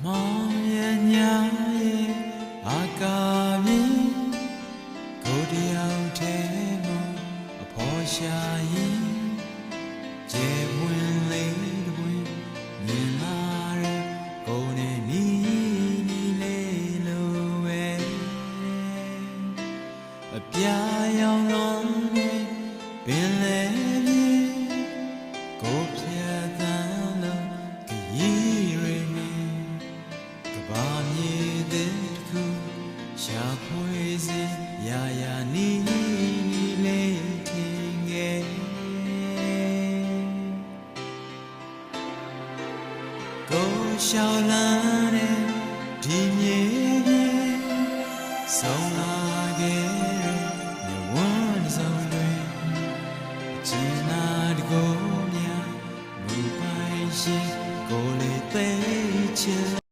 မောင်ရဲ့ညာရဲ့အာကာမြေကိုတယောက်တည်းမအဖော်ရှာရင်ကျေပွင့်လေးတွင်မြင်လာတဲ့ကိုယ်နဲ့နီးနီးလေးလိုပဲအပြာရောင်လုံးနဲ့ပင်လေမြေကိုဖြတ်သန်းလို့ခရီးရင်းကဘာမြေတဲ့ခုရှာဖွေစေရာရာနီးနီးလေးထင်ငယ်ကိုရှောင်းလာတဲ့ဒီမြေကြီးဆုံးလာခဲ့တဲ့ညဝန်းဆောင်တွေကျင်နာတကိုများမူပိုင်ရှိကိုလေးသိချင်